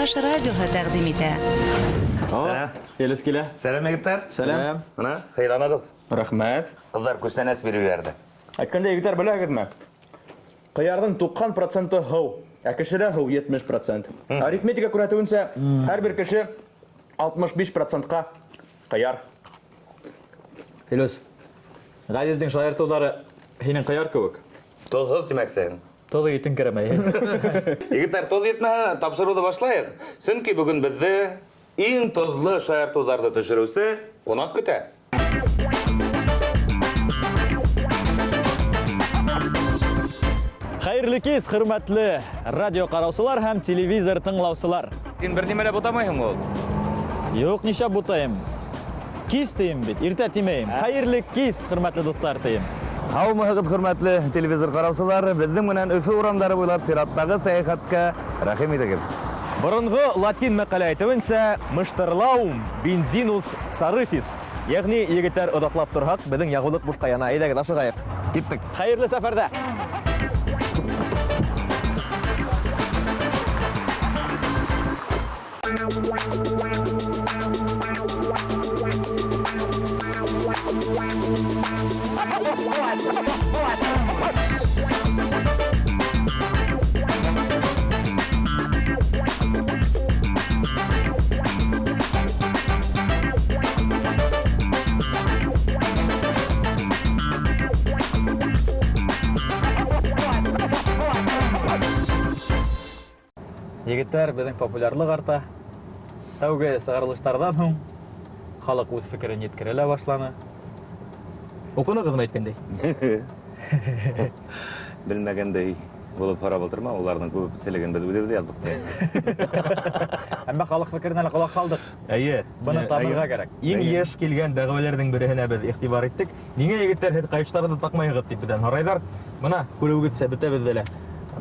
Курдаш радиоһы тәҡдим итә. Елес килә. Сәлем егеттәр. Сәлам. Мына хыйланагыз. Рәхмәт. Кызлар күстәнәс бирү ярды. Әйткәндә, егетләр, беләгезме? Кыярдың 90% һыу, ә кешедә һыу 70%. Арифметика күрсәтүенсә, һәр бер кеше 65%-ка кыяр. Елес. Газиздин шаяртулары һинең кыяр кебек. Тозһыз димәксең. Тоҙ итен керәмәй. Егеттәр, тоз етмәһә, тапшыруды башлайык. Сөнки бүген безне иң тозлы шаяртуларҙы төшөрөүсе ҡунаҡ көтә. Хәйерле кис, хөрмәтле радио ҡараусылар һәм телевизор тыңлаусылар. Һин бер нимә лә бутамайһың ул. Юҡ, нишләп бутайым? Кис тием бит, иртә тимәйем. Хәйерле кис, хөрмәтле дуҫтар тием. Һаумыһығыҙ, хөрмәтле телевизор ҡараусылар. Беҙҙең менән Өфө урамдары буйлап сираттағы сәйәхәткә рәхим итегеҙ. Боронғо латин мәҡәлә әйтеүенсә, мыштырлаум бензинус сарыфис. Йәғни егеттәр оҙаҡлап торһаҡ, беҙҙең яғыулыҡ бушҡа яна. Әйҙәгеҙ, ашығайыҡ. Киттек. Хәйерле сәфәрҙә. Егеттәр, беҙҙең популярлыҡ арта. Тәүге сығарылыштарҙан һуң халыҡ үҙ фекерен еткерә лә башланы. Уҡынығыҙмы әйткәндәй? Белмәгәндәй булып һорап ултырма, уларҙың күпселеген беҙ үҙебеҙ яҙҙыҡ. Әммә халыҡ фекеренә лә ҡолаҡ һалдыҡ. Әйе. Быны танырға кәрәк. Иң йәш килгән дәғүәләрҙең береһенә беҙ иғтибар иттек. Ниңә егеттәр һеҙ ҡайыштарҙы таҡмайһығыҙ дип беҙҙән һорайҙар. Бына күреүегеҙсә бөтәбеҙҙә лә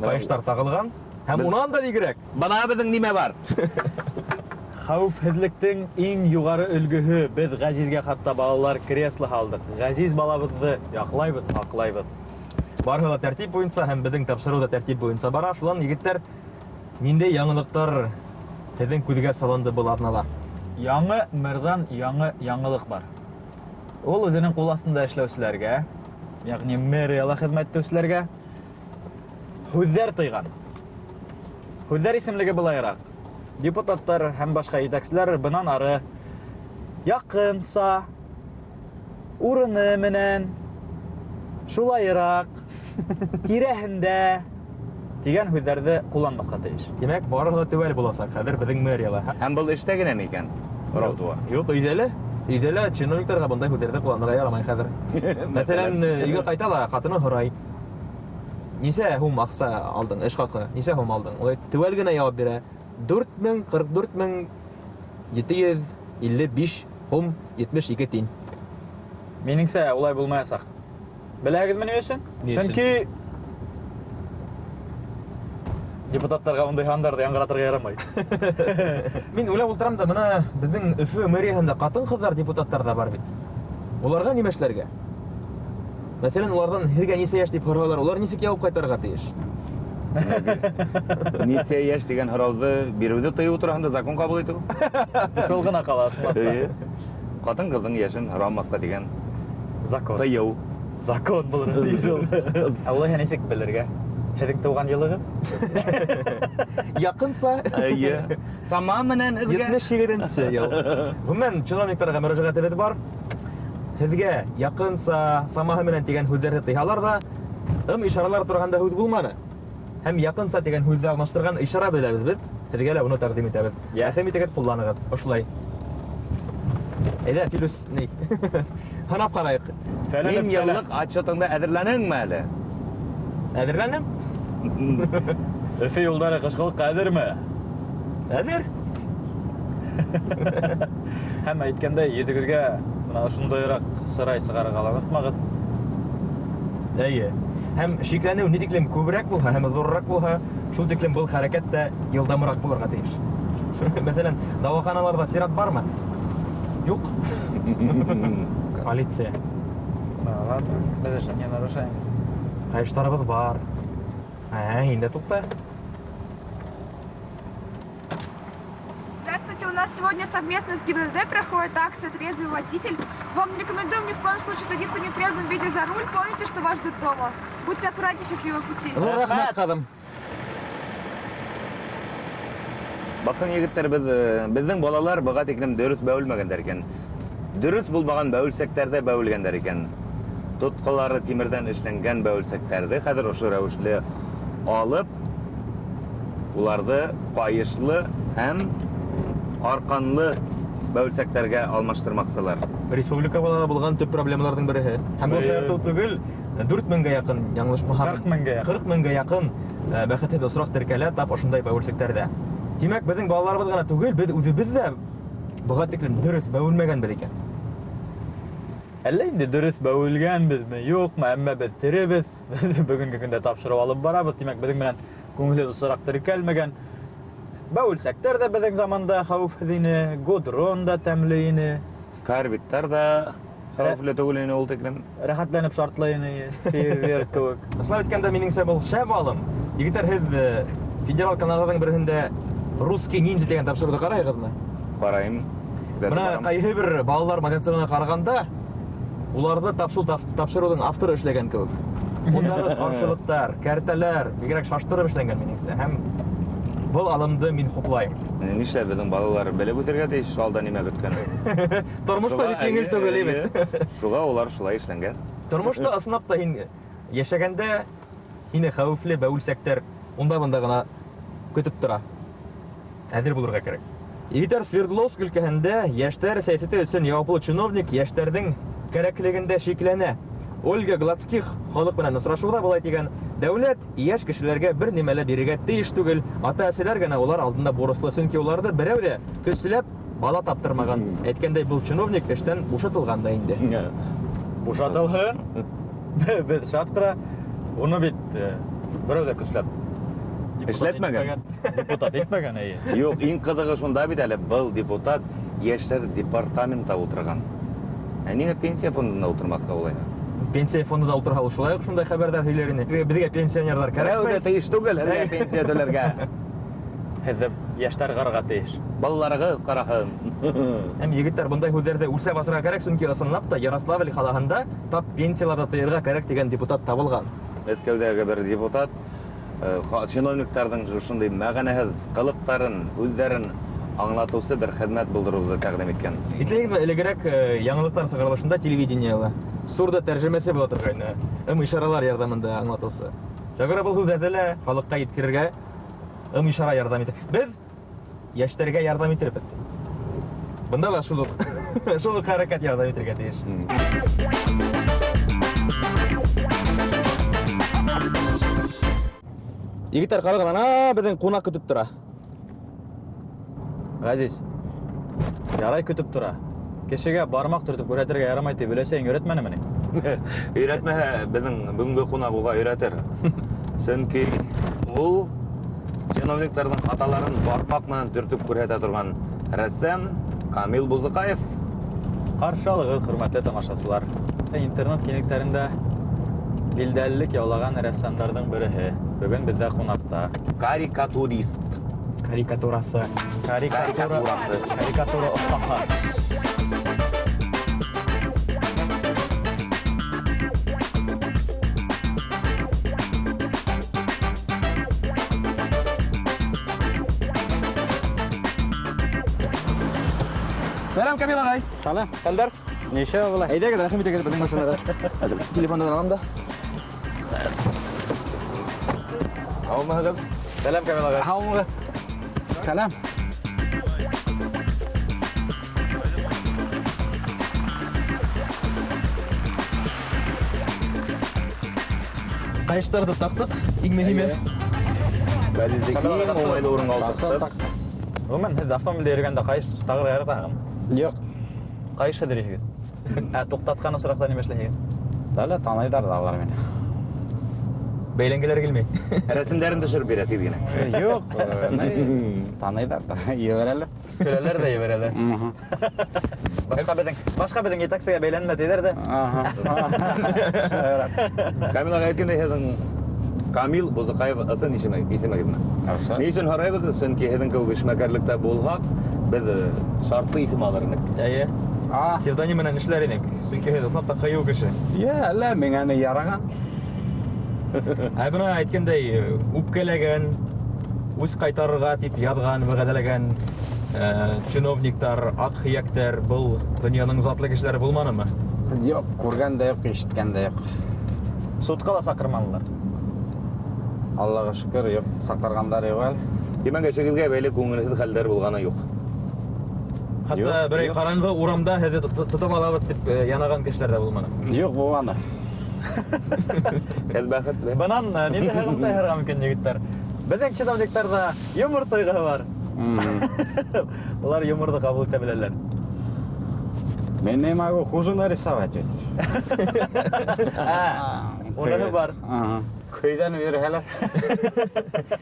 ҡайыштар тағылған. Һәм унан да бигерәк. Бына беҙҙең нимә бар? Хәүефһеҙлектең иң юғары өлгөһө. Беҙ Ғәзизгә хатта балалар кресло һалдык. Ғәзиз балабыҙҙы яҡлайбыҙ, һаҡлайбыҙ. Барыһы ла тәртип буйынса һәм беҙҙең тапшырыу да тәртип буйынса бара. Шунан егеттәр, ниндәй яңылыҡтар һеҙҙең күҙгә салынды был аҙнала? Яңы мырҙан яңы яңылыҡ бар. Ул үҙенең ҡул аҫтында эшләүселәргә, йәғни мэрияла хеҙмәт итеүселәргә һүҙҙәр тыйған. Һүҙҙәр исемлеге былайыраҡ. Депутаттар һәм башҡа етәкселәр бынан ары яҡынса, урыны менән, шулайыраҡ, тирәһендә тигән һүҙҙәрҙе ҡулланмаҫҡа тейеш. Тимәк, барыһы ла теүәл буласаҡ хәҙер беҙҙең мэрияла. Һәм был эштә генәме икән? Һорау Юҡ, өйҙә лә чиновниктарға бындай һүҙҙәрҙе ҡулланырға ярамай хәҙер. Мәҫәлән, өйгә ҡайта ла ҡатыны һорай. Нисә һум аҡса алдың, эш хаҡы? Нисә һум алдың? Улай теүәл генә яуап бирә. 44,755 һум 72 тин. Минеңсә, улай булмаясаҡ. Беләһегеҙме ни өсөн? Сөнки депутаттарға ундай һандарҙы яңғыратырға ярамай. Мин уйлап ултырам да, бына беҙҙең Өфө мэрияһында ҡатын-ҡыҙҙар депутаттар ҙа бар бит. Уларға нимә эшләргә? Мәҫәлән, уларҙан һеҙгә нисә йәш дип һораһалар, улар нисек яуап ҡайтарырға тейеш? Нисә йәш дигән һорауҙы биреүҙе тыйыу тураһында закон ҡабул итеү. Шул ғына ҡала ысынлапта. Ҡатын-ҡыҙҙың йәшен һорамаҫҡа дигән Закон. тыйыу. Закон булыр ди шул. Ә улайһа нисек белергә? Һеҙҙең тыуған йылығы? Яҡынса. Эйе. Сама менән һеҙгә 78-нсе йыл. Ғөмүмән, чиновниктарға мөрәжәғәтебеҙ бар. Һеҙгә яҡынса, самаһы менән тигән һүҙҙәрҙе тыйһалар ҙа, ишаралар торғанда һүҙ булманы. Һәм яҡынса тигән һүҙҙе алмаштырған ишара беләбеҙ беҙ. Һеҙгә лә уны тәҡдим итәбеҙ. Рәхим итегеҙ, ҡулланығыҙ. Ошолай. Әйҙә, Филүс, ни? Һанап ҡарайыҡ. Иң йыллыҡ отчетыңда әҙерләнеңме әле? Әҙерләнем? Өфө юлдары ҡышҡылыҡҡа әҙерме? Әҙер. Һәм әйткәндәй, йөҙөгөҙгә ошондайыраҡ сырай сығарырға ла онотмағыҙ. Әйе. Һәм шикләнеү ни тиклем күберәк булһа, һәм ҙурыраҡ булһа, шул тиклем был хәрәкәт тә йылдамыраҡ булырға тейеш. Мәҫәлән, дауаханаларҙа сират бармы? Юҡ. Полиция. Ладно, беҙ же не нарушаем. Ҡайыштарыбыҙ бар. Һин дә туҡта. Здравствуйте, у нас сегодня совместно с ГИБДД проходит акция «Трезвый водитель». Вам не рекомендуем ни в коем случае садиться в нетрезвом виде за руль. Помните, что вас ждут дома. Будьте аккуратнее, счастливого пути. Рахмат, ханым. Bakın егеттер, безнең балалар быга тиклем дөрес бәүелмәгәннәр икән. Дөрес булмаган бәүелсәктәрдә бәүелгәннәр икән. Тоткалары тимердән эшләнгән бәүелсәктәрде хәзер ошо рәвешле алып, уларды кайышлы һәм арканлы бәүелсәктәргә алмаштырмаксылар. Республика балада булган төп проблемаларның бере. Һәм бу шәһәрдә түгел, 4000-гә якын, яңлышмасам, 40,000-гә якын бәхетһез осрак теркәлә тап ошондай бәүелсәктәрдә. Димәк, безнең балаларыбыз гына түгел, без үзебез дә быга тиклем дөрес бәүелмәгәнбез икән. Әллә инде дөрес бәүелгәнбезме, юкмы, әмма без теребез. Бүгенге көндә тапшырып алып барабыз. Димәк, безнең белән күңеле осрак теркәлмәгән. Бәүелсәктәр дә безнең заманда хәвефһез ине, гудрон да тәмле ине, Карбиттар да хәвефле түгел ине ул тиклем. рәхәтләнеп шартлый ине, фейерверк кебек. Аслап әйткәндә, минеңсә бу шәп алым. Егетләр, һез федерал каналларның берсендә русский ниндзя дигән тапшыруды карайсызмы? Карайым. Менә кайһы бер балалар мотивациясына караганда, уларны тапшырудың авторы эшләгән кебек. Ундагы каршылыктар, кәртәләр бигрәк шаштырып эшләнгән минеңсә. Һәм бу алымды мин хуплайм. Нишләп безнең балалар белеп үтәргә тиеш, алда нимә көткән? Тормышта бит еңел түгел бит. Шуга улар шулай эшләнгән. Тормышта ысынап та һин яшәгәндә һине хәвефле бәүелсәктәр унда-бында гына көтеп тора. Әзер булырга кирәк. Егетләр, Свердловск өлкәһендә яшьләр сәясәте өчен яуаплы чиновник яшьләрнең кирәклегендә шикләнә. Ольга Гладских халык белән очрашуда булай дигән: "Дәүләт яшь кешеләргә бер нимәлә бирергә тиеш түгел, ата-әсәләр генә улар алдында бурычлы, чөнки уларда берәү дә көчләп бала таптырмаган." Әйткәндәй, бу чиновник эштән бушатылган да инде. Бушатылһын. Без шактыра. Уны бит берәү дә көчләп Эшләтмәгән. Депутат итмәгән әйе. Юк, иң кызыгы шунда бит әле, был депутат яшьләр департаментында утырган. Ә нигә пенсия фондында утырмаска улай? Пенсия фондында утырга ул шулай ук шундай хәбәрдәр һөйләрене. Безгә пенсионерлар Берәү дә кирәкме? тиеш түгел һәргә пенсия түләргә. Һеҙ яшьтәр гарга тиеш. Балаларыгыз караһын. Һәм егетләр, бундай һүҙләрдә үлсә басырга кирәк, чөнки ысынлап та Ярославль қалаһында тап пенсияларда тыйырга кирәк дигән депутат табылган. Мәскәүдәге бер депутат чиновниктарның шушындай мәгънәһез кылыктарын, үҙҙәрен аңлатыусы бер хеҙмәт булдырыуҙы тәҡдим иткән. Итлегеҙме, элегерәк яңылыҡтар сығарылышында телевидениела сурда тәржемәсе була торғайны, ишаралар ярҙамында аңлатыусы. Шуға был һүҙҙәрҙе лә халыҡҡа еткерергә ишара ярҙам итә. Беҙ йәштәргә ярҙам итербеҙ. Бында ла шул уҡ хәрәкәт ярҙам итергә тейеш. Егеттәр, ҡарағыҙ, ана беҙҙең ҡунаҡ көтөп тора. Ғәзиз, ярай көтөп тора. Кешегә бармаҡ төртөп күрһәтергә ярамай тип өләсәйең өйрәтмәнеме ни? Өйрәтмәһә, беҙҙең бөгөнгө ҡунаҡ уға өйрәтер. Сөнки ул чиновниктарҙың хаталарын бармаҡ менән төртөп күрһәтә торған рәссам Камил Бузыҡаев. Ҡаршы алығыҙ, хөрмәтле тамашасылар. Интернет киңлектәрендә билдәлелек яулаған рәссамдарҙың береһе. Бөгөн беҙҙә ҡунаҡта Карикатурист. Карикатурасы. Карикатура оҫтаһы. Сәлам, Камил ағай. Салам. Хәлдәр? Неше булай? Әйдәгеҙ, рәхим итегеҙ беҙҙең машинаға. Телефондан алам да. Һаумыһығыҙ? Сәлам, Камил ағай. Һаумыһығыҙ. Салам. Ҡайыштарҙы таҡтыҡ, иң мөһиме. Бәлизе иң уңайлы урынға алдыҡтыҡ. Ғөмүмән, һеҙ автомобилдә йөрөгәндә ҡайыш тағырға яратаһығыҙмы? Юҡ. Ҡайыш һыҙырыйһығыҙ? Туҡтатҡан осраҡта нимә эшләйһегеҙ? Дәле таныйҙар да алар мине. Бәйләнгеләр килмәй. Рәсемдәрен төшөрөп бирә тиҙ генә. Юҡ. Таныйҙар да. Ебәрәләр. Көләләр ҙә ебәрәләр. Башҡа беҙҙең етәксегә бәйләнмә тиҙәр ҙә. Камил ағай әйткәндәй, һеҙҙең Камил Бузыкаев ысын исемегезме. Аса. Ни өчен һарайбыз? Чөнки һеҙҙең кеүек эшмәкәрлектә булһаҡ, беҙ шартлы исем алыр инек. Әйе. А, Псевдоним менән эшләр инек. Чөнки һеҙ ысынлап та ҡыйыу кеше. я, әллә миңә не яраған. Ә бына әйткәндәй, үпкәләгән, үз ҡайтарырға тип яҙған, вәғәҙәләгән чиновниктар, аҡ һөйәктәр был донъяның затлы кешеләре булманымы? Юк, күргән дә юк, ишеткән дә юк. Судҡа ла саҡырманылар. Аллаға шөкөр, юк, саҡырғандар юк әле. Димәк, эшегеҙгә бәйле күңелһеҙ хәлдәр булғаны юҡ. Хатта Юк, берәй юк. ҡараңғы урамда һеҙҙе тотоп алабыҙ дип янаған кешеләр дә булманы. Юк, булғаны. Һеҙ бәхетле. Бынан ниндәй хәл һәйһәргә мөмкин егеттәр? Беҙҙең чиновниктарҙа юмор тойғоһо бар. Улар юморҙы ҡабул итә беләләр. Мен не могу хуже нарисовать ведь. Уныһы бар. Ага. Көйҙән бирһәләр.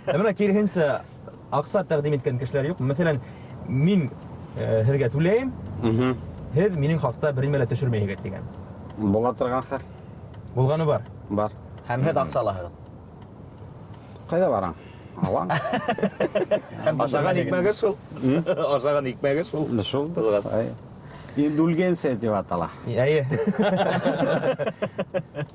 Ә бына киреһенсә аҡса тәҡдим иткән кешеләр юҡ. Мәҫәлән, мин һеҙгә түләйем, һеҙ минең хаҡта бер нимә лә төшөрмәйһегеҙ дигән. Була торған хәл. Булғаны бар. Бар. Һәм һеҙ аҡса алаһығыҙ. Ҡайҙа бараң? Алаң. Ашаған икмәге шул. Ашаған икмәге шул. Шул. Булғас. Индульгенция тип атала. Әйе.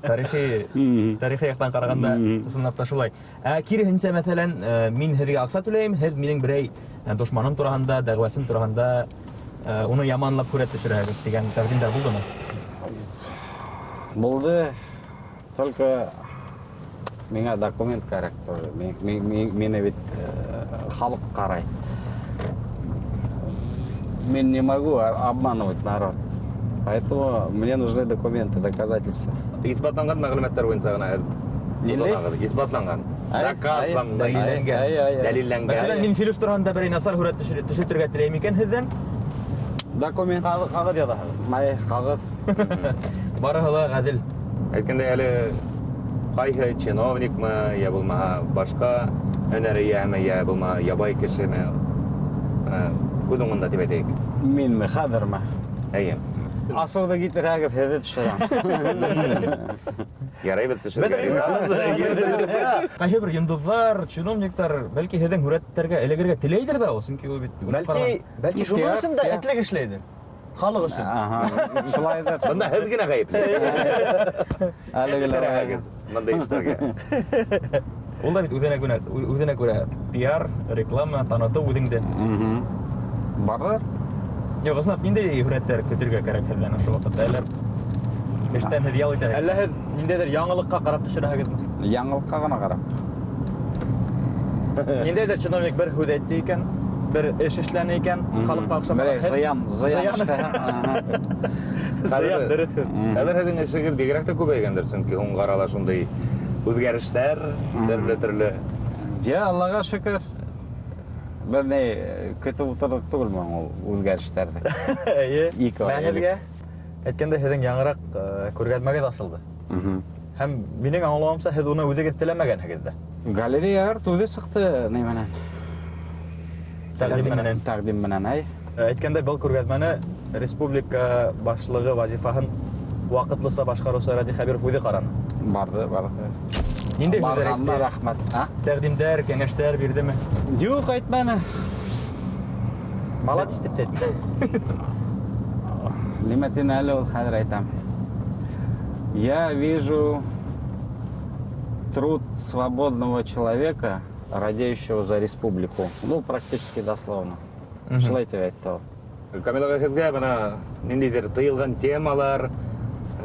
Тарихи яҡтан ҡарағанда ысынлап та шулай. Киреһенсә, мәҫәлән, мин һеҙгә аҡса түләйем, һеҙ минең берәй дошманым тураһында, дәғүәсем тураһында уны яманлап һүрәт төшөрәһегеҙ дигән тәҡдимдәр булдымы? Булды. Только миңә документ кәрәк тоже. Мине бит халык ҡарай. Мен не могу обманывать народ. Поэтому мне нужны документы, доказательства. Исбатланған мәғлүмәттәр буйынса гына Нинди? Исбатланған. Ай, Заказланған. ай, Дәлилләнгән. Мәҫәлән, мин Филүс тураһында берәй насар һүрәт төшөртергә теләйем икән һеҙҙән, Документ. Ҡағыҙ яҙаһығыҙ. Май, ҡағыҙ. барыһы ла ғәҙел. Әйткәндәй, әле ҡайһы чиновникмы, я булмаһа башҡа һөнәр эйәһеме, я булмаһа ябай кешеме, күҙ уңында тип әйтәйек. Минме, хәҙерме? Әйе. Асыуҙы китерһәгеҙ, һеҙҙе төшөрәм. Ярай беҙ төшөргә. Ҡайһы бер йондоҙҙар, чиновниктар, бәлки һеҙҙең һүрәттәргә эләгергә теләйҙер ҙә ул, сөнки ул бит Бәлки шуның өсөн дә этлек эшләйҙер. Халыҡ өсөн. Аха, шулайҙыр. Бында һеҙ генә ғәйепле. Әлегеләр. Бындай эштәргә. ул да бит үҙенә күрә пиар, реклама, танытыу үҙеңде. Барҙыр. Юҡ, ысынлап, ниндәй һүрәттәр көтөргә кәрәк һеҙҙән ошо ваҡытта? Әллә эштән һеҙ ял итәһегеҙ? Әллә һеҙ ниндәйҙер яңылыҡҡа ҡарап төшөрәһегеҙме? Яңылыҡҡа ғына ҡарап. Ниндәйҙер чиновник бер һүҙ әйтте икән, бер эш эшләне икән, халыҡҡа оҡшап. Берәй зыян эшләһә. Зыян, дөрөҫ һүҙ. Хәҙер һеҙҙең эшегеҙ бигерәк тә күбәйгәндер, сөнки һуңғы арала шундай үҙгәрештәр, төрлө-төрлө. Я, Аллаға шөкөр. Беҙ не көтөп ултырдыҡ түгелме ул үҙгәрештәрҙе? Эйе. Ике ай Мәһәлгә әйткәндә һеҙҙең яңыраҡ күргәҙмәгеҙ асылды. Һәм минең аңлауымса һеҙ уны үҙегеҙ теләмәгәнһегеҙ дә. Галереяға үҙе сыҡты нимәнән? Тәҡдим менән, ай. Әйткәндә был күргәҙмәне республика башлығы вазифаһын ваҡытлыса башҡарыусы Ради Хәбиров үҙе ҡараны. Барҙы. Ниндәй һүҙҙәр Барғанына әйтте? рәхмәт. Тәҡдимдәр, кәңәштәр бирҙеме? Юҡ, әйтмәне. Молодец дип тә әйтте. Нимә тине әле ул, хәҙер әйтәм. Я вижу труд свободного человека, радеющего за республику. Ну, практически дословно. Шулай тип әйтте ул. Камил ағай, һеҙгә бына ниндәйҙер тыйылған темалар,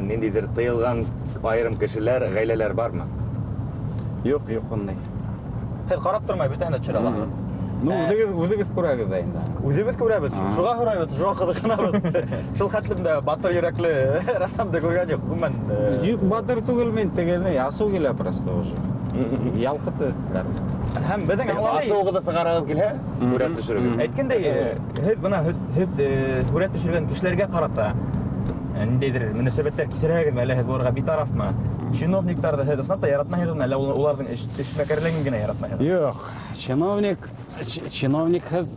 ниндәйҙер тыйылған айырым кешеләр, ғаиләләр бармы? Юҡ, ундай. Һеҙ ҡарап тормай бөтәһен дә төшөрә алаһығыҙ. Ну, үҙегеҙ күрәгеҙ дә инде. Үҙебеҙ күрәбеҙ, шуға һорайбыҙ, шуға ҡыҙыҡһынабыҙ. Шул хәтлемдә батыр йөрәкле рәссамды күргән юҡ. Ғүмән, Юҡ, батыр түгел мин, тегене асыу килә просто уже. Ялҡыты этләр. һәм беҙҙең аңлай. Асыуығыҙҙы сығарағыҙ килһә, күрәп төшөрөгөҙ. Әйткәндәй, һеҙ һүрәт төшөргән кешеләргә ҡарата ниндәйҙер мөнәсәбәттәр кисерәһегеҙме, әллә һеҙ булырға битарафмы? Чиновниктарҙы һеҙ ысынлап та яратмайһығыҙмы, әллә уларҙың эшмәкәрлеген генә яратмайһығыҙмы? Юҡ, чиновникһыҙ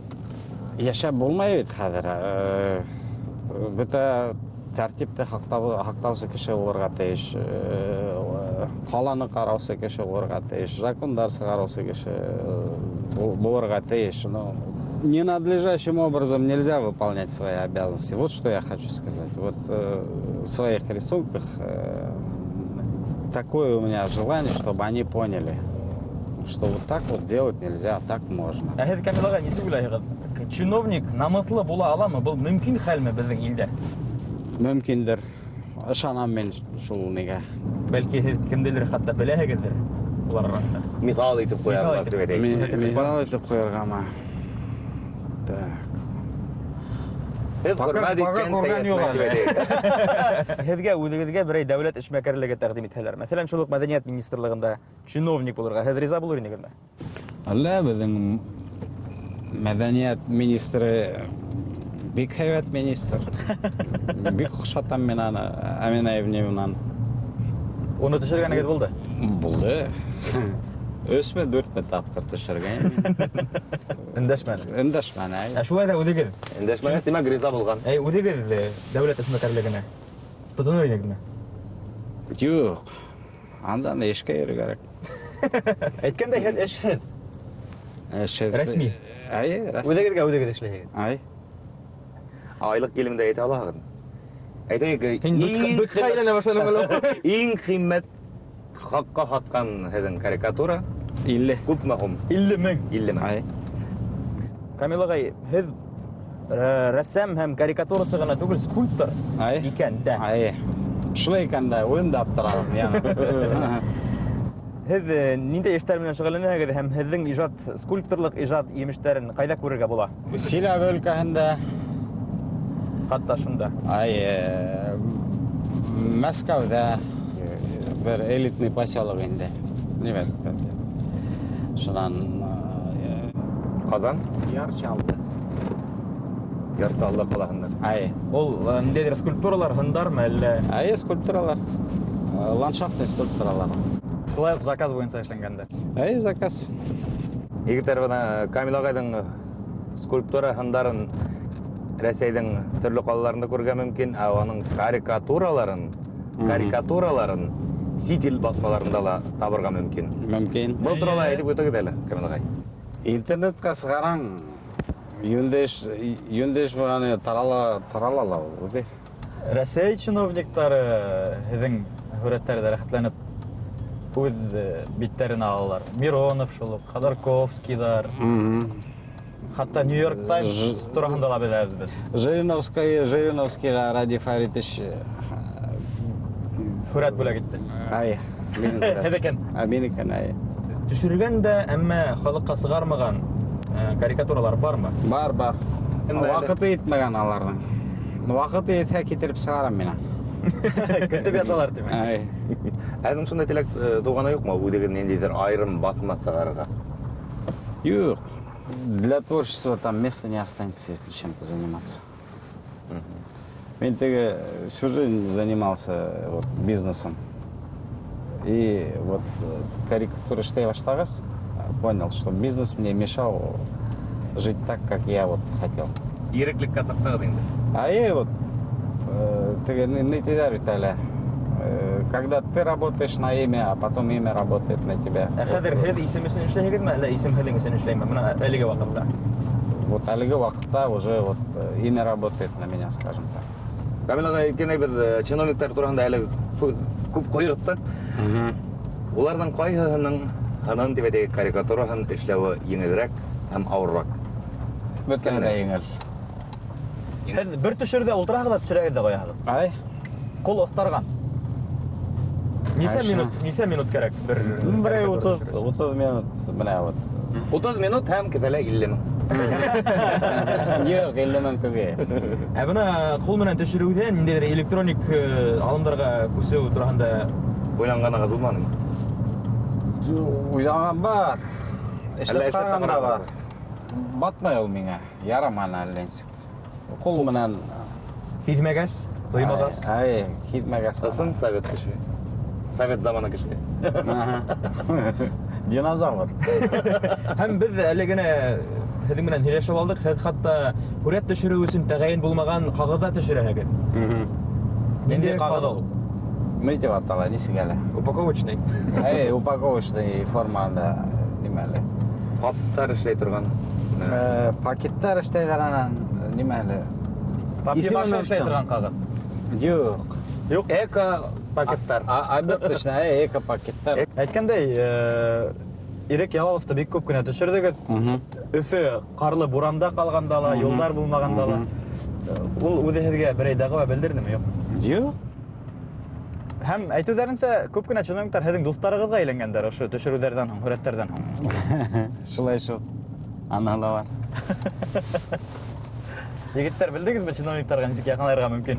йәшәп булмай бит хәҙер. Бөтә тәртипте һаҡтаусы кеше булырға тейеш. қаланы қараусы кеше оларға тиіс, закондарсы қараусы кеше оларға тиіс. Но ненадлежащим образом нельзя выполнять свои обязанности. Вот что я хочу сказать. Вот в своих рисунках такое у меня желание, чтобы они поняли, что вот так вот делать нельзя, а так можно. Ә һеҙ Камил ағай нисек уйлайһығыҙ? Чиновник намыҫлы була аламы? Был мөмкин хәлме беҙҙең илдә? Мөмкиндер. Ышанам мен шул нигә. Бәлки һеҙ кемделер хатта беләһегеҙҙер улар араһында. Мисал итеп Мисал ҡуябыҙ итеп. тип әйтәйек. Мисал итеп ҡуйырғамы? Так. Һеҙ Пока хөрмәт иткән күргән юк сәйәсмән әле. тип әйтәйек. Һеҙгә үҙегеҙгә берәй дәүләт эшмәкәрлеге тәҡдим итһәләр. Мәҫәлән, шул уҡ Мәҙәниәт министрлығында чиновник булырға һеҙ риза булыр инегеҙме? Әллә беҙҙең мәҙәниәт министры бик һәйбәт министр. Бик оҡшатам мин аны Әминә Евневнан. Уны төшөргәнегеҙ булды. Булды. 3-ме, 4-ме тапҡыр төшөргән. Өндәшмәне. Өндәшмәне. Ә шулай ҙа үҙегеҙ, Өндәшмәгәс, тимәк, риза булған. үҙегеҙ дәүләт эшмәкәрлегенә тотонор инегеҙме? Юҡ. Андан эшкә йөрөгәрәк. Әйткәндәй, һеҙ эшһеҙ. Рәсми. Әйе, рәсми. Үҙегеҙгә үҙегеҙ эшләйһегеҙ. Ай. Айлык килемдә әйтә алаһығыҙ. Әйтәйек, Һин дутҡа әйләнә башланың. иң ҡиммәт хаҡҡа һатҡан һеҙҙең карикатура 50. күпме һум? 50 мең. 50 мең. Ай. Камил ағай, һеҙ рәссам һәм карикатурасы ғына түгел, скульптор Ай. икән дә. Ай. Шулай икән дә уйында аптырам яңы. Һеҙ ниндәй эштәр менән шөғөлләнәһегеҙ һәм һеҙҙең ижад, скульпторлыҡ ижад емештәрен ҡайҙа күрергә була? Силәбе өлкәһендә, Хатта шунда. ай, Мәскәүҙә бер элитный поселок инде. Нимә? Шунан Ҡазан? яр чалды. Ярсаллы ҡалаһында. Ай. Ул ниндәйҙер скульптуралар, һындармы, әллә? Ай, скульптуралар. Ландшафтный скульптуралар. Шулай уҡ заказ буйынса эшләнгәндә. Ай, заказ. Егеттәр, бына Камил ағайҙың скульптура һындарын Рәсәйҙең төрлө ҡалаларында күрергә мөмкин, ә уның карикатураларын сит ил баҫмаларында ла табырға мөмкин. Мөмкин. Был турала әйтеп үтегеҙ әле, Камил ағай. Интернетка сығараң, йүндеш бұраны таралала ул, үҙе. Рәсәй чиновниктары һеҙҙең һүрәттәрҙә рәхәтләнеп үҙ биттәрен алалар. Миронов шул уҡ, Ходорковскийҙар, хатта Нью-Йорк Таймс тураһында ла беләбеҙ беҙ. Жириновскийға Радиф Фаритович, Һүрәт бүләк итте. ай, Һеҙ икән. Минекен, ай. Төшөргән дә, әммә халыҡҡа сығармаған карикатуралар бармы? Бар. Ваҡыты етмәгән аларҙың. Ваҡыты етһә китереп сығарам мин. Көтөп яталар тимәк. Ай. Һеҙҙең шундай теләк тыуғаны юҡмы? Үҙегеҙ ниндәйҙер айырым баҫма сығарырға? Юҡ. Для творчества там места не останется, если чем-то заниматься. Мен теге всю жизнь занимался вот, бизнесом. И вот карикатура эшләй башлағас, понял, что бизнес мне мешал жить так, как я вот хотел. Иреклеккә сыҡтығыҙ инде. А я вот теге нитәләр бит әле. Когда ты работаешь на имя, а потом имя работает на тебя. Ә хәҙер һеҙ исем өсөн эшләйһегеҙме, әллә исем һеҙҙең өсөн эшләйме? Бына әлеге ваҡытта. Вот әлеге ваҡытта уже вот имя работает на меня, скажем так. Камил ағай, беҙ чиновниктар тураһында әле күп ҡойроҡтыҡ. Уларҙың ҡайһыһының һынын тип әйтәйек, карикатураһын эшләүе еңелерәк һәм ауырыраҡ. Бөтөнләй еңел. Һеҙ бер төшөрҙә ултыраһығыҙ да төшөрәһегеҙ дә ҡуяһығыҙ. Ай. Ҡул оҫтарған. Нисә минут кәрәк бер? Берәй 30 минут менә вот. 30 минут һәм кеҫәлә 50 мең. Юҡ, 50 мең түгел. Ә бына ҡул менән төшөрөүҙә ниндәйҙер электроник алымдарға күсеү тураһында Уйланғанығыҙ булманымы? Уйлаған бар. Әллә Эшләп эшләп ҡараған да ҡараған бар. Батмай ул миңә. Яраманы әллә нисек. Ҡул менән һиҙмәгәс, тоймағас. Ай, һиҙмәгәс. Ысын совет кеше. Совет заманы кеше. Динозавр. Һәм беҙ әле генә һеҙҙең менән һөйләшеп алдык. Һеҙ хатта һүрәт төшөрөү өсөн тәғәйен булмаған ҡағыҙҙа төшөрәһегеҙ. Ниндәй ҡағыҙ ул? Митеп атала, несігелі. Упаковочный. Упаковочный формада немелі. Паптар эшлей турган. Пакеттер іштейлер анан немелі. Папир маше эшлей турган кагаз. Жоқ. Юк. Эко пакеттар. Абек точно, эко пакеттер. Әйткәндәй, Ирек Ялаловты бик күп кенә төшердегез. Өфе карлы буранда калганда ла, юлдар булмаганда ла. Ул үзе һезгә берәй дәгъва белдердеме, юк? Жоқ. Һәм әйтүләренчә, күп кенә чиновниктар һезнең дусларыгызга әйләнгәндер ошо төшерүләрдән һуң, һүрәтләрдән һуң. Шулай шул. Анала бар. Егеттер, белдегезме чиновниктарга ничек якынларга мөмкин?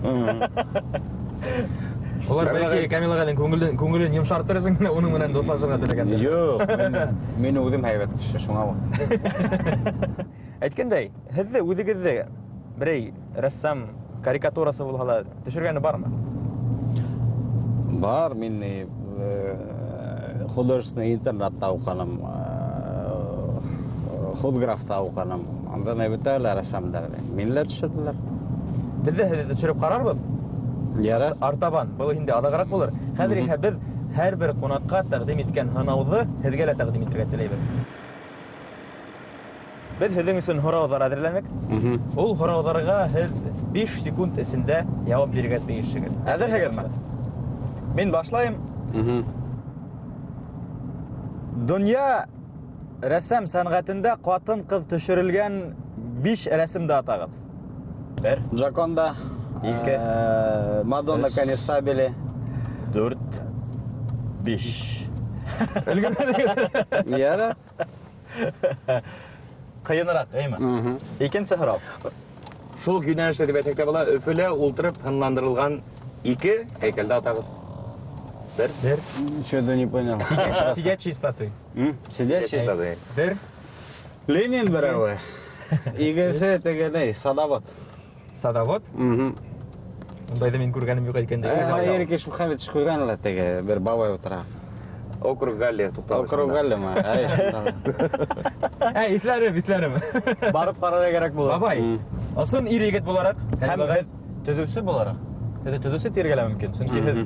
Олар бәлки Камиланың күңелен йомшартыр өчен генә уның менән дуслашырга теләгәндер. Жоқ, мен үҙем һәйбәт кеше, шуңа бу. Әйткәндәй, һеҙҙе үҙегеҙҙе берәй рәссам карикатурасы булһа ла төшөргәне бармы? Бар, мен художественный интернатта уҡаным, худграфта уҡаным. Анда бөтәләр рәссамдар. Минлә төшөрҙөләр. Беҙ ҙә һеҙҙе төшөрөп ҡарарбыҙ. Ярар. Артабан, был инде аҙағыраҡ булыр. Хәҙер иһә беҙ һәр бер ҡунаҡҡа тәҡдим иткән һынауҙы һеҙгә лә тәҡдим итергә теләйбеҙ. Беҙ һеҙҙең өсөн һорауҙар әҙерләнек. Ул һорауҙарға һеҙ 5 секунд эсендә яуап бирергә тейешһегеҙ. Әҙерһегеҙме? Мин башлайым. Дөнья рәссам сәнғәтендә ҡатын-ҡыҙ төшөрөлгән 5 рәсемде атағыҙ. 1, Джаконда, 2, Мадонна Конестабеле, 4, 5. Ярар. Ҡыйыныраҡ, әйме? Икенсе һорау. Шул юнәлештә дип әйтәктә була, Өфөлә ултырып һынландырылған 2 һәйкәлде атағыҙ. 1. Что-то не понял. Сидячий статуй. Сидящий? 1. Ленин бәрәуе. Игесе тегеней, Садават. Садавод. Ундайҙы мин күргәнем юҡ икән. Еркеш Мөхәммәтович ҡуйған ла теге бер бабай утыра. Округ Галлия туҡталышында. Округ Галлема. Иҫләрем. Барып ҡарарға кәрәк булыр. Бабай, ысын ир егет булараҡ, Һәм һеҙ төҙөүсе булараҡ. Һеҙ төҙөүсе тиргә лә мөмкин. Сөнки һеҙ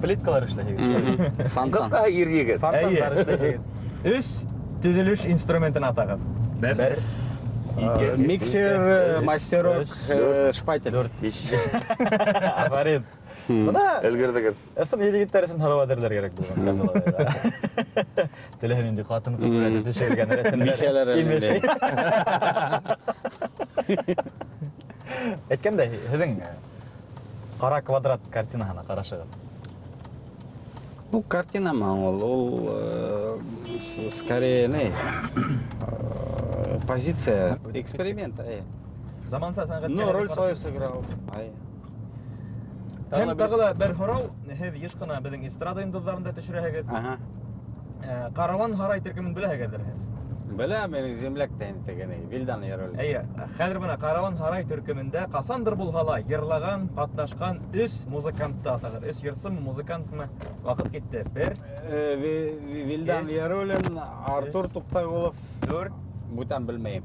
плиткалар эшләйһегеҙ. Фонтан. Ҡыҫҡа ир егет. Фонтандар эшләйһегеҙ. 3 төҙөлөш инструментын атағыҙ. 1. Миксер, мастерок, шпатель. 4. 5. Афарин. Бына Өлгөрҙөгөҙ. ысын ир егеттәр өсөн һорау әҙерләр кәрәк булған. Теләһен инде ҡатын-ҡыҙ күрәтеп төшөргән рәсемдәр. Бишәләр Имеш. Әйткәндәй, һеҙҙең ҡара квадрат картинаһына ҡарашығыҙ. Ну, картинамы ул скорее не позиция, эксперимент. Заманса сәнғәткә. Ну, роль свою сыграл. Һәм тағы да бер һорау, һеҙ йыш ҡына беҙҙең эстрада йондоҙҙарында төшөрәһегеҙ. Караван һарай төркөмөн беләһегеҙҙер һеҙ? Беләм, минең земляктан тегеней, Вилдан Яроль. Әйе, хәҙер бына Караван һарай төркөмөндә ҡасандыр булһа ла йырлаган, ҡатнашҡан 3 музыкантты атағыҙ. 3 йырсымы, музыкантмы? Ваҡыт китте. 1. Вилдан Яролин, Артур Туптағулов. 4. Бүтән белмәйем.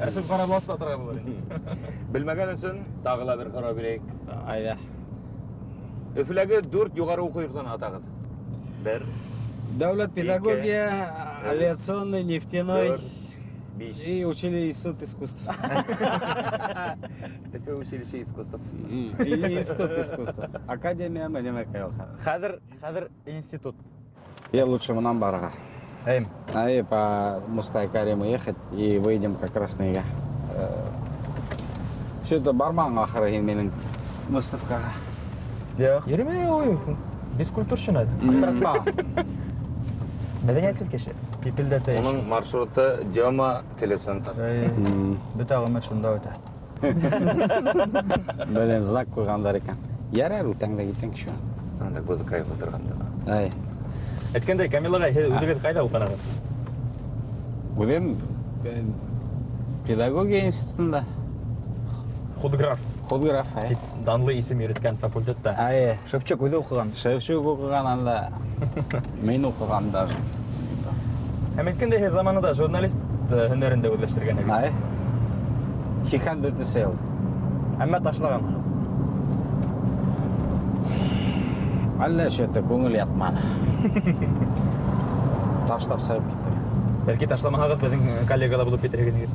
Әсел ҡарабас атырға булыр инде. Белмәгән өсөн тағы ла бер һорау бирәйек. Айда. Өфөләге 4 юғары уҡыу йортон атағыҙ. 1. Дәүләт педагогия, авиационный, нефтяной 5. и институт искусств. Өфө училище искусств. И институт искусств. Академия менеме кайылға. Хәҙер институт. Я лучше мынан барға. Әйм. И по Мустай Кариму ехать и выйдем как раз на ига. Что-то барман ахыры менің Муставкаға. Юк. Йөрөмәй ой, бескультурщина. Мәҙәниәтле кеше. Пипелдәтә. Оның маршруты Дема телецентр. Бөтә ғүмер шунда үтә. Белен знак қойғандар екен. Ярар үтәңдә китәң шо. Анда көзі кайып отырғанда. Ай. Әйткәндәй, Камилаға һеҙ үҙегеҙ ҡайҙа уҡынығыҙ? Үҙем педагогия институтында. Худграф. Худграф, ай. Данлы исем йөрөткән факультетта. Ай. Шевчук үҙе уҡыған. Шевчук уҡыған анда. Мин уҡыған даже. Һәм әйткәндәй, һеҙ заманында журналист һөнәрендә үҙләштергәнһегеҙ. Ай. 84 йыл. Әммә ташлаған. Әлі шөті көңіл ятманы. Таштап сайып кетті. Бәлки ташламағыз біздің коллегалар болып кетер екен.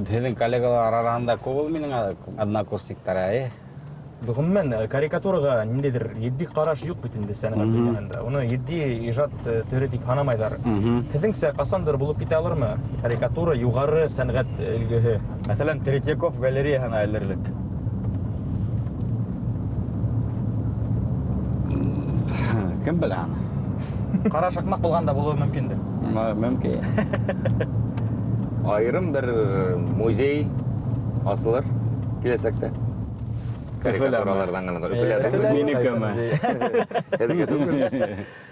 Сенің коллегалар арасында көп ол менің однокурсниктар, Бұғыммен карикатураға нендедір едді қараш жоқ бітінде сәнғат дегенінде. Оны едді ижат түрі дейк ханамайдар. Тәдіңсе қасандыр болып кете алыр ма? Карикатура юғары сәнғат үлгігі. Мәсәлән, Третьяков галереяһына әйлерлек. Кім біле аны? Қара шақмақ болғанда болуы мүмкіндір. Мүмкін. Айрым бір музей асылыр келесекте. Карикатуралардан ғана.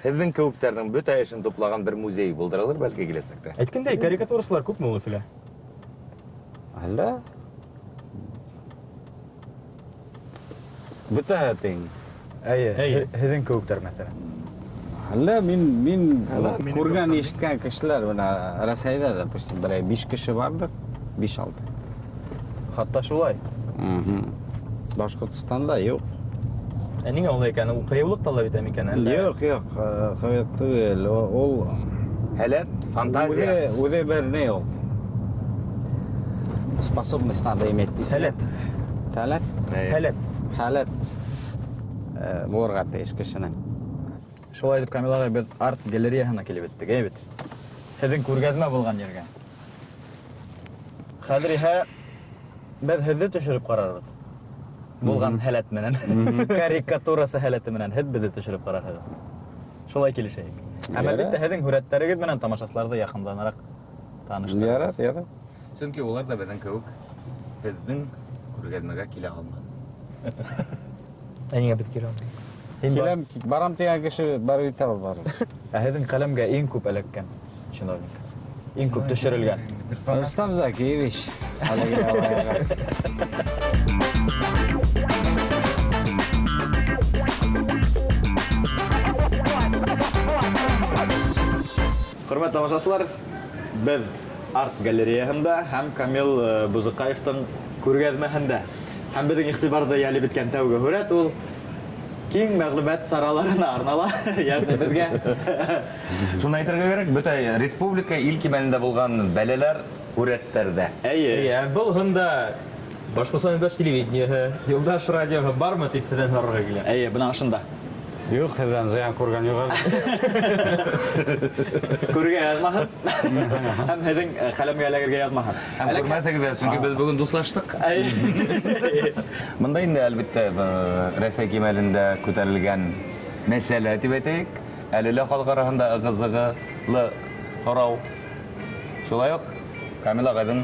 Һеҙҙең кеүектәрҙең бөтә эшен туплаган бер музей булдырылыр бәлки киләсәктә. Әйткәндәй, карикатурасылар күпме ул Өфөлә? Әлі? Бөтә тең. Әйе, һеҙҙең кеүектәр мәсәлән. Әлі мен көрген ешіткен кішілер, Рәсәйдә, допустим, 5 кіші барды, 5-6. Хатта шулай. Башқұртстанда жоқ. Нигә улай икән? Ул кыюлык талап итә микән? Жоқ, қойып түгел. Ол Һәләт, фантазия. үзе бір не ол. Способность надо иметь. Һәләт. Тәләт? Һәләт. Хәләт. Булырға тейеш кешенең. Шулай дип Камил ағай бит арт галереяһына килеп иттек, бит. Һеҙҙең күргәҙмә булған ергә. Хәҙер иһә беҙ һеҙҙе төшөрөп ҡарарбыҙ. Булған һәләт менән. Карикатурасы һәләте менән һеҙ беҙҙе төшөрөп ҡарарһығыҙ. Шулай килешәйек. Һәм әлбиттә һеҙҙең һүрәттәрегеҙ менән тамашасыларҙы яҡынданыраҡ таныштырабыҙ. Ярар. Сөнки улар да беҙҙең кеүек һеҙҙең күргәҙмәгә килә алманы. Нигә бит килә алмый? Киләм, барам тигән кеше бар бит бар. Ә һеҙҙең ҡәләмгә иң күп эләккән чиновник. Иң күп төшөрөлгән. Рустам Закиевич. Хөрмәт тамашасылар, беҙ арт галереяһында һәм Камил Бузыҡаевтың күргәҙмәһендә. Һәм беҙҙең иғтибарҙы йәлеп иткән тәүге һүрәт ул киң мәғлүмәт сараларына арнала, йәғни беҙгә. Шуны әйтергә кәрәк, бөтә республика ил кимәлендә булган бәләләр һүрәттәрҙә. Әйе. Был һында Башҡортостан Юлдаш телевидениеһы, Юлдаш радиоһы бармы тип һеҙҙән һорарға килә. Әйе, бына ошонда. Юҡ, һеҙҙән зыян күргән юҡ. Күрергә яҙмаһын. Һәм һеҙҙең ҡәләмгә эләгергә яҙмаһын. Һәм хөрмәтегеҙ, сөнки беҙ бөгөн дуҫлаштык. Бында инде әлбиттә Рәсәй кимәлендә күтәрелгән мәсьәлә тип әйтәйек. Әле лә халыҡ араһында ығызығылы һорау. Шулай уҡ Камил ағайҙың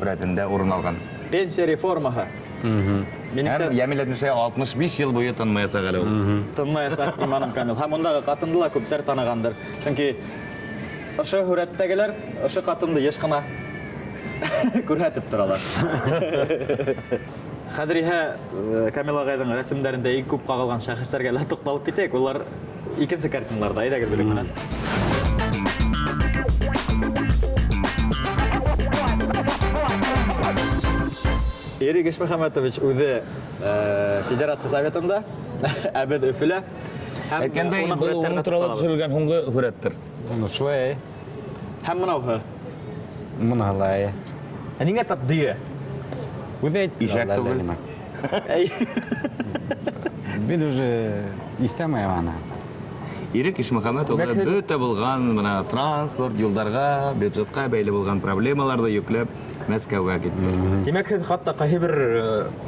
һүрәтендә урын алған. Пенсия реформаһы. Һәм Йәмил әйтмешә 65 йыл буйы тынмаясаҡ әле ул. Тынмаясаҡ иманым Камил. Һәм ундағы ҡатынды ла күптәр танығандыр. Сөнки ошо һүрәттәгеләр ошо ҡатынды йыш ҡына күрһәтеп торалар. Хәҙер иһә Камил ағайҙың рәсемдәрендә иң күп ҡағылған шәхестәргә лә туҡталып китәйек. Улар икенсе картиналарда. Әйҙәгеҙ беҙ менән. Эрик Ишмөхәмәтович үҙе Федерация Советында, ә беҙ Өфөлә. Әйткәндәй, был уның турала төшөрөлгән һуңғы һүрәттер. Шулай. Һәм мынауһы. Мыналай. Ниңә тапдыя? Үҙе әйтте. Ишәк түгел. Мин уже истәмәйем аны. Ирек Ишмөхәмәт улы бөтә булган мына транспорт, юлдарға, бюджетка бәйле булган проблемаларҙы йөкләп Мәскәүгә китте. Димәк, һеҙ хатта ҡайһы бер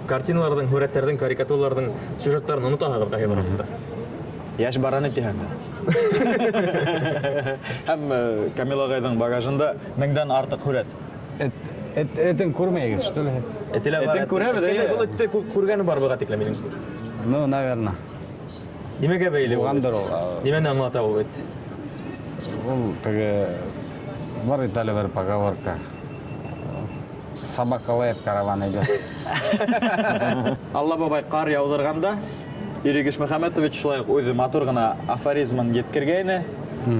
картиналарҙың, һүрәттәрҙең, карикатураларҙың сюжеттарын онотаһығыҙ ҡайһы бер ваҡытта. Йәш бараны тиһәң. Һәм Камил ағайҙың багажында 1000-дән артыҡ һүрәт. Этен күрмәйегеҙ, что ли? Этен күрәбеҙ, әйе. Был этте күргәне бар быға тиклем минең. Ну, наверное. Нимәгә бәйле ул? Булғандыр ул. Нимәне аңлата ул бит? Ул теге бар итәле бер поговорка. Собака лает, караван идет. Алла бабай ҡар яуҙырғанда, Ирек Ишмөхәмәтович шулай үҙе матур ғына афоризмын еткергәйне.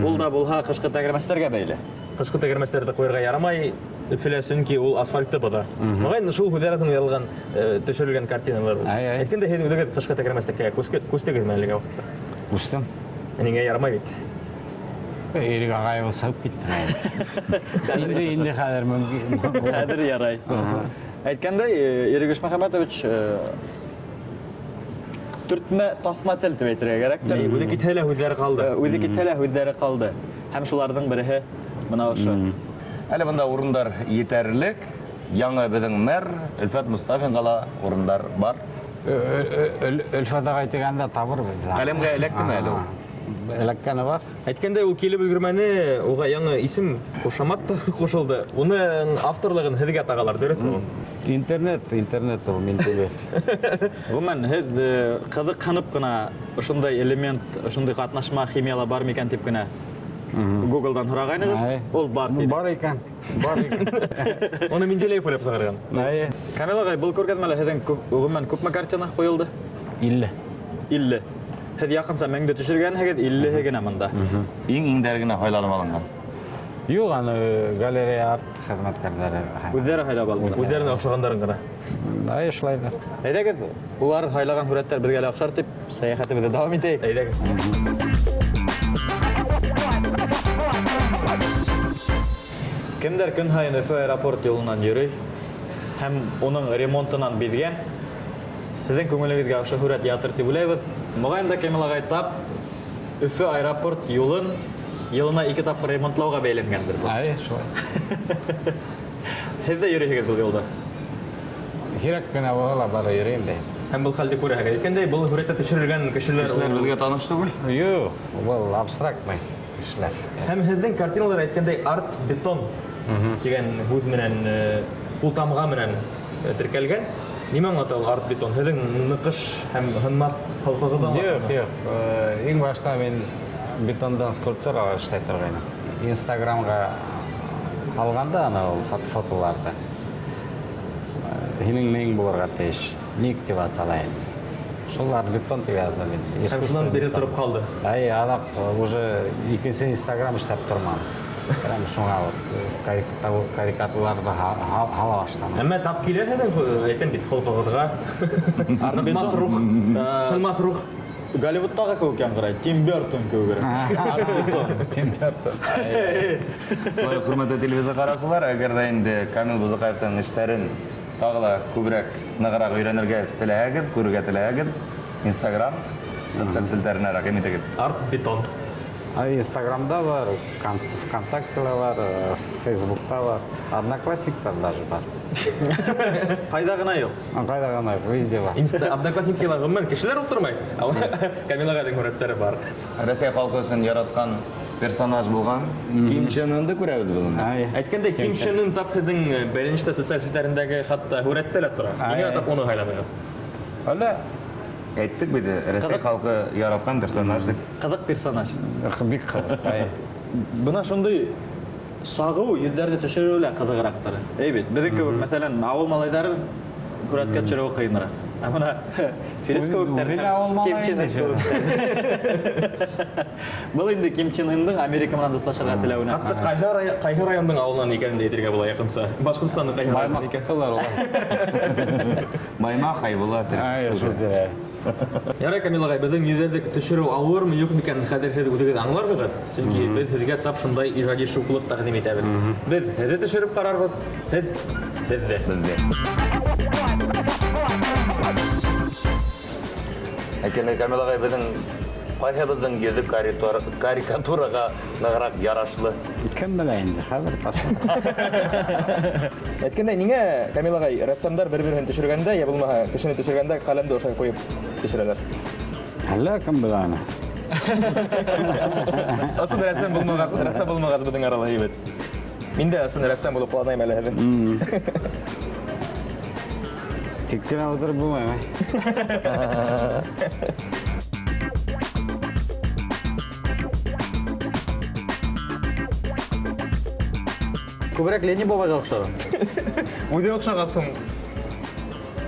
Ул да булһа ҡышҡы тәгәрмәстәргә бәйле. кышкы тегерместерди коерга ярамай Өфөлөсүнки ул асфальтты буда. Мага шул хүдәрәтен ялган төшөрүлгән картиналар. Әйткәндә һез үдәгә кышкы тегерместеккә күстегез мәлегә вакытта. Кустым. Нигә ярамай бит. Эрик агай болса китте. Инде хәзер мөмкин. Хәзер ярай. Әйткәндәй, Эрик Ишмөхәмәтович төртмә тасма тел дип әйтергә кирәктер. Үзе китәлә хүдәр калды. Үзе китәлә хүдәре калды. Һәм шуларның бере менә ошо. Әле бында урындар етерлек. Яңа безнең мэр Илфат Мустафин кала урындар бар. Өлфәт агай дигәндә табыр бит. Калемгә эләктеме әле ул? Эләккәне бар. Әйткәндә ул килеп өлгермәне, уга яңа исем кушамат кушылды. Уның авторлыгын һезгә тагалар, дөресме? Интернет ул мин түгел. Гомумән, һез кызыкканып кына ошондай элемент, ошондай катнашма химиялар бар микән дип кенә Google-дан һорагайныгыз. Ул бар диде. Бар икән. Бар икән. Оны Менделеев уйлап сыгарган. Камил агай, бул күргәзмәләр һездән гомумән күпме картина куелды? 50. 50. Һез якынса меңдә төшергәнһегез, 50 генә монда. Иң дәргенә хайланып алынган. Юк, аны галерея арт хезмәткәрләре. Үздәре һайлап алды. Үзләренә охшагандарын гына. Шулайдыр. Әйдәгез, улар хайлаган хүрәттәр безгә лә охшар дип сәяхәтебезне дәвам итәйек. Әйдәгез. Кемдер көн һайын Өфө аэропорт юлынан йөрөй һәм уның ремонтынан бизгән. Сезнең күңелегезгә ошо хүрәт ятыр дип уйлайбыз. Мөгаен дә Камил агай тап Өфө аэропорт юлын елына 2 тапкыр ремонтлауга бәйләнгәндер. Шулай. Һез дә йөрисегез бу юлда. Кирәк кенә була бары йөрим дә. Һәм бу хәлдә күрә әйткәндәй, бу хүрәттә төшерелгән кешеләр Безгә таныш түгел. Юк, бу абстрактный кешеләр. һәм һезнең картиналар әйткәндәй арт бетон дигән һүз менән култамга менән теркәлгән. Нимә атал арт бетон? Һезнең ныкыш һәм хынмас халкыгыздан. Юк. Иң башта мин бетондан скульптура эшләй торган. Инстаграмга алганда аны ул фотоларда. Һинең нең булырга тиеш. Ник дип аталай. Шулар бетон дигәндә мин. Һәм шуннан бери торып калды. Адак уже икенче Инстаграм эшләп тормам. Прям шуңа вот карикатураларда hala баштам. Әмма тап килә һезнең әйтәм бит халкыгызга. Арт рух. Хынмас рух. Голливудтагы кебек яңгырай, Тим Бертон кебек. Тим Бертон. Хөрмәтле телевизор караучылар, әгәр дә инде Камил Бузыкаевтың эшләрен тагы да күбрәк ныграк өйрәнергә теләгәгез, күрергә теләгәгез, Instagram социаль селтәренә рәкъәм итегез. Арт бетон. Инстаграмда бар, ВКонтактеда бар, Фейсбукта бар, Одноклассниктар даже бар. Кайда гына юк. Кайда гына, везде бар. Одноклассниклар гомумән кешеләр утырмай. Камил агайның хүрәттәре бар. Россия халкы өчен яраткан персонаж булган Ким Чен Ынды күрәбез бүген. Әйткәндәй, Ким Чен Ын тап һезнең беренче социаль сетьләрендәге хатта хүрәттә тора. Нигә тап уны хайланыгыз? Әле Әйттек бит, Россия халкы яраткан персонаж дип. Кызык персонаж. бик кызык. Бuna шундый сагу йөзләрдә төшерүләр кызыграктыр. Бит, безнең кебек, мәсәлән, авыл малайларын күрәткә төшерү кыенрак. Ә моны Фирис кебектәр Ким Чен Ын. Бу инде Ким Чен Ынның Америка менән дуслашырга теләвенә. Хатта кайһы районның авылынан икәнен дә әйтергә була якынса. Башкортстанның кайһы районынан икән? Майма Хайбулла Шулай. Ярай, Камил агай, безнең йөзләрдә төшерү авырмы, юкмы икән хәзер һез үдегез аңларбыз. Чөнки без һезгә тап шундай иҗади шуклык тәкъдим итәбез. Без һезне төшереп карарбыз. Һез бездә. Әйткәндәй, Камил агай, безнең кайһыбызның йөзү карикатурага ныграк ярашлы. Кем белә инде, хәзер паша. Әйткәндәй, нигә Камил агай рәссамнар бер-берен төшергәндә, я булмаһа, кешене төшергәндә каләмдә ошай куеп төшерәләр? Әллә кем белә аны? Асын рәссам булмагас безнең арала һәйбәт. Мин дә асын рәссам булып планайм әле һәзер. Тик кенә утырып булмай. Күбрәк Ленин бабайга охшаган. Үзе охшагасың.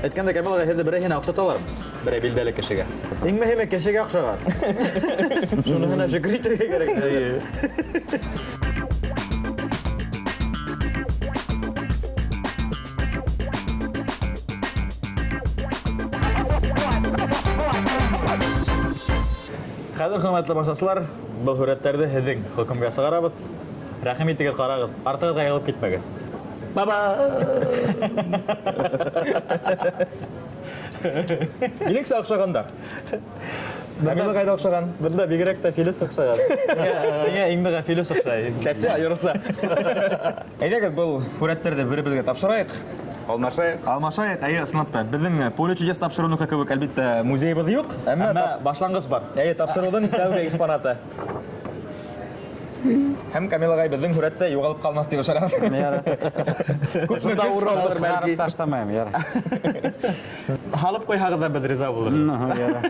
Әйткәндә Камил агай, һездә берәй һине охшаталар. Берәй билдәле кешегә. Иң мөһиме кешегә охшаган. Шуны гына шөкер итәргә кирәк. Хәзер хөрмәтле тамашачылар, бұл һүрәтләрде һеҙҙең хөкемгә сығарабыҙ. Рәхим итегеҙ, ҡарағыҙ. Артығыҙға йығылып китмәгеҙ. Баба! Минексе оҡшағандар. Камила ҡайҙа оҡшаған? Бында бигерәк тә Филис оҡшаған. Миңә иң дәға Филис оҡшай. Сәсе айырыса. Әйҙәгеҙ был һүрәттәрҙе бер-берегеҙгә тапшырайыҡ. Алмашайыҡ. Алмашайыҡ, әйе, ысынлап та. Беҙҙең поле чудес тапшырыуыныҡы кеүек, әлбиттә, музейыбыҙ юҡ. Әммә башланғыс бар. Әйе, тапшырыуҙың тәүге экспонаты. Һәм Камил ағай беҙҙең һүрәттә юғалып ҡалмаҫ тип ышанабыҙ. Күпме көс салдыр бәлки. Сығарып таштамайым, яра. Һалып ҡуйһағыҙ ҙа беҙ риза булырбыҙ. Яра.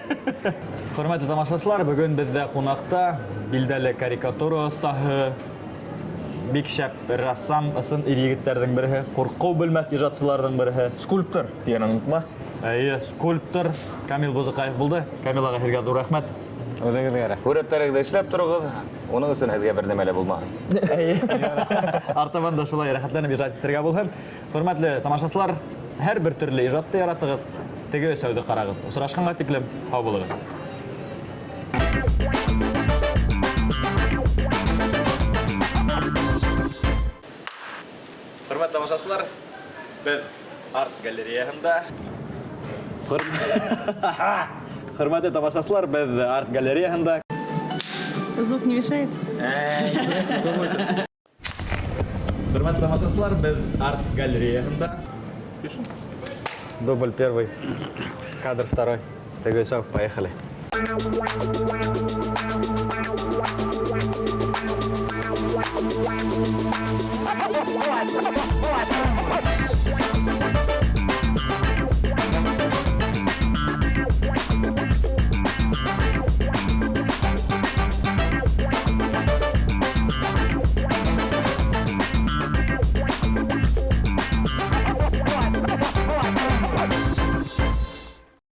Хөрмәтле тамашасылар, бөгөн беҙҙә ҡунаҡта билдәле карикатура оҫтаһы, бик шәп рассам, ысын ир-егеттәрҙең береһе, ҡурҡыу белмәҫ ижадсыларҙың береһе. Скульптор, тигәнен онотма. Әйе, скульптор Камил Бузыҡаев булды. Камил ағай, һеҙгә ҙур рәхмәт. Үҙегеҙгә. Һүрәттәрегеҙҙе эшләп тороғоҙ. Уның өсөн һеҙгә бер нәмә лә булмаһын. Артабан да шулай рәхәтләнеп ижад итергә булһын. Хөрмәтле тамашасылар, һәр бер төрлө ижадты яратығыҙ. Теге өсәүҙе ҡарағыҙ. Осрашҡанға тиклем һау булығыҙ. Хөрмәтле тамашасылар, беҙ арт галереяһында Хөрмәтле тамашасылар, беҙ арт галереяһында Звук не мешает? Хөрмәтле тамашасылар, беҙ арт галереяһында Дубль первый, кадр второй. Теге өсәү, поехали. Вот.